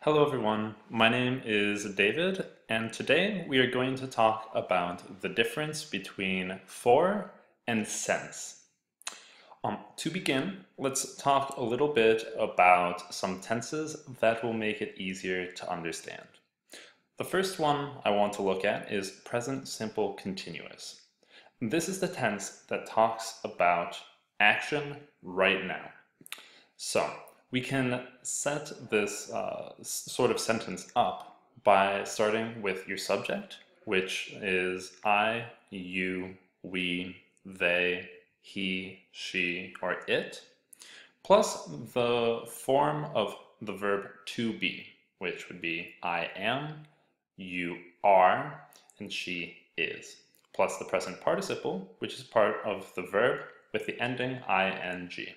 Hello everyone, my name is David, and today we are going to talk about the difference between for and since. To begin, let's talk a little bit about some tenses that will make it easier to understand. The first one I want to look at is present simple continuous. This is the tense that talks about action right now. So we can set this sort of sentence up by starting with your subject, which is I, you, we, they, he, she, or it, plus the form of the verb to be, which would be I am, you are, and she is, plus the present participle, which is part of the verb with the ending ing.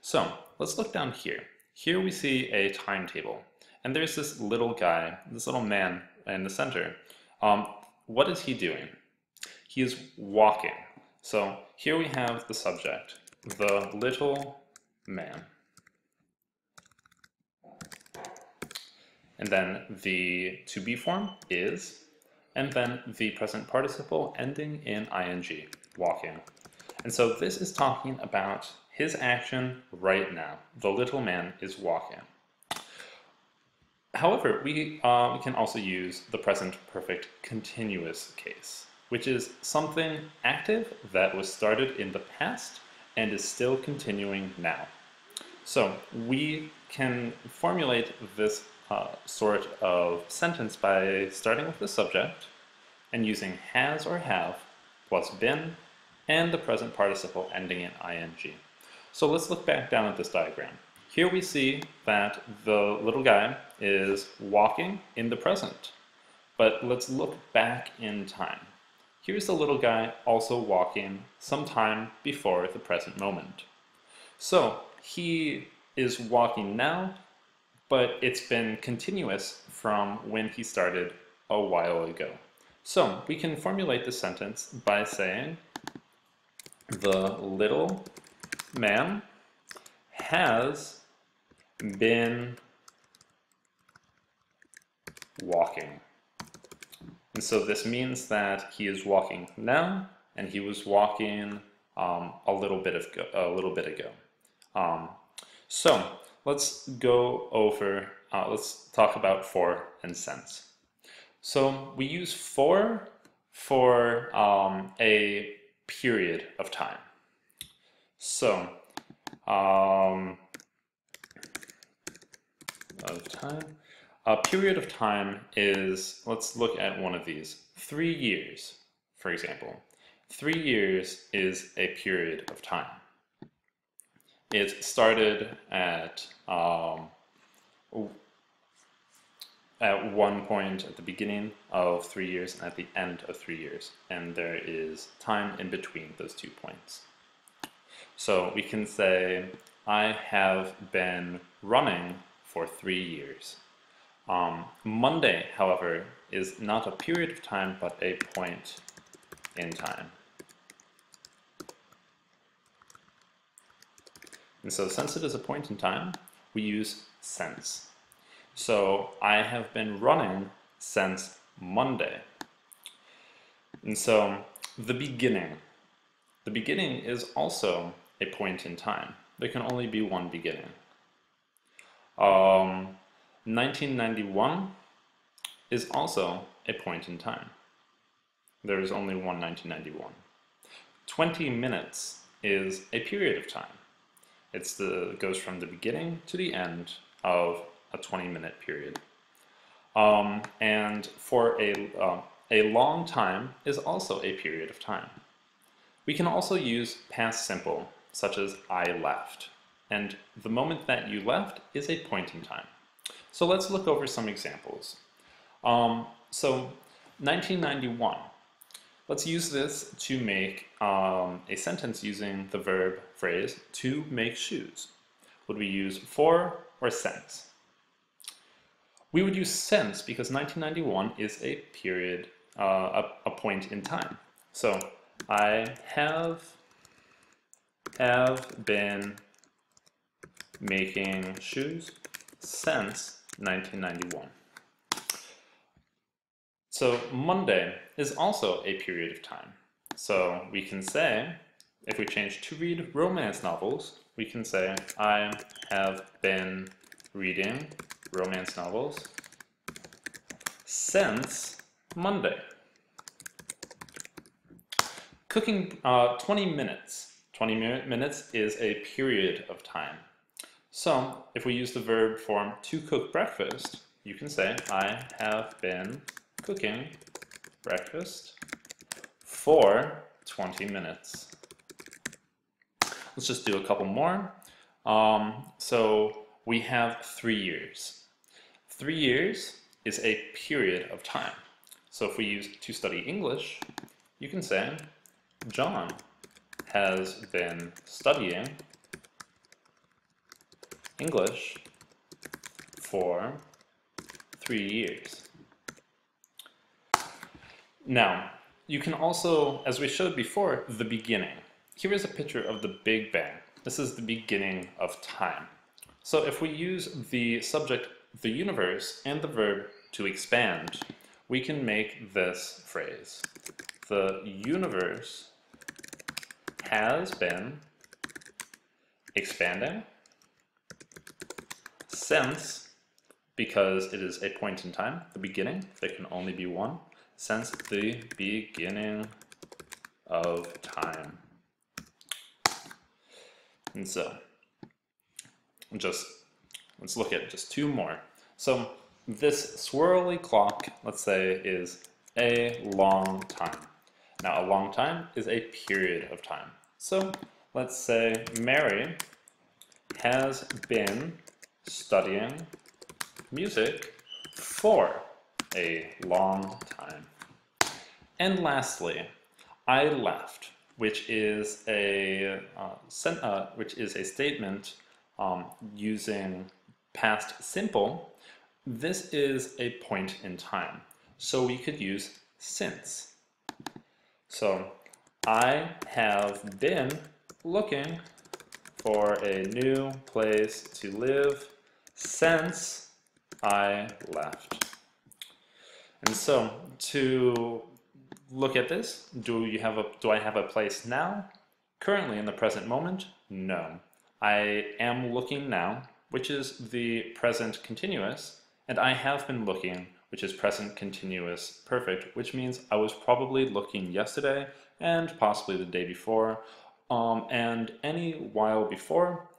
So let's look down here. Here we see a timetable, and there's this little guy, this little man in the center. What is he doing? He is walking. So here we have the subject, the little man. And then the to be form is, and then the present participle ending in ing, walking. And so this is talking about his action right now. The little man is walking. However, we can also use the present perfect continuous case, which is something active that was started in the past and is still continuing now. So we can formulate this sort of sentence by starting with the subject and using has or have plus been and the present participle ending in ing. So let's look back down at this diagram. Here we see that the little guy is walking in the present, but let's look back in time. Here's the little guy also walking sometime before the present moment. So he is walking now, but it's been continuous from when he started a while ago. So we can formulate the sentence by saying the little man has been walking. And so this means that he is walking now, and he was walking a little bit ago. So let's go over, let's talk about for and since. So we use for a period of time. So a period of time is, let's look at one of these. 3 years, for example. 3 years is a period of time. It started at one point at the beginning of 3 years and at the end of 3 years, and there is time in between those 2 points. So we can say, I have been running for 3 years. Monday, however, is not a period of time, but a point in time. And so since it is a point in time, we use since. So I have been running since Monday. And so the beginning is also a point in time. There can only be one beginning. 1991 is also a point in time. There is only one 1991. 20 minutes is a period of time. It goes from the beginning to the end of a 20-minute period. And for a long time is also a period of time. We can also use past simple, such as I left. And the moment that you left is a point in time. So let's look over some examples. So 1991. Let's use this to make a sentence using the verb phrase to make shoes. Would we use for or since? We would use since because 1991 is a period, a point in time. So I have been making shoes since 1991. So Monday is also a period of time. So we can say, if we change to read romance novels, we can say, I have been reading romance novels since Monday. Cooking 20 minutes. 20 minutes is a period of time. So if we use the verb form to cook breakfast, you can say, I have been cooking breakfast for 20 minutes. Let's just do a couple more. So we have 3 years. 3 years is a period of time. So if we use to study English, you can say, John has been studying English for 3 years. Now, you can also, as we showed before, the beginning. Here is a picture of the Big Bang. This is the beginning of time. So if we use the subject, the universe, and the verb to expand, we can make this phrase. The universe has been expanding since, because it is a point in time, the beginning, there can only be one, since the beginning of time. And so, let's look at just 2 more. So this swirly clock, let's say, is a long time. Now, a long time is a period of time. So let's say Mary has been studying music for a long time. And lastly, I left, which is a statement using past simple. This is a point in time, so we could use since. So I have been looking for a new place to live since I left. And so to look at this, do I have a place now? Currently, in the present moment, no. I am looking now, which is the present continuous, and I have been looking, which is present continuous perfect, which means I was probably looking yesterday and possibly the day before, and any while before,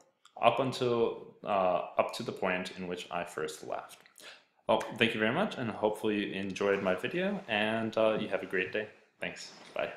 up to the point in which I first left. Well, thank you very much, and hopefully you enjoyed my video, and you have a great day. Thanks. Bye.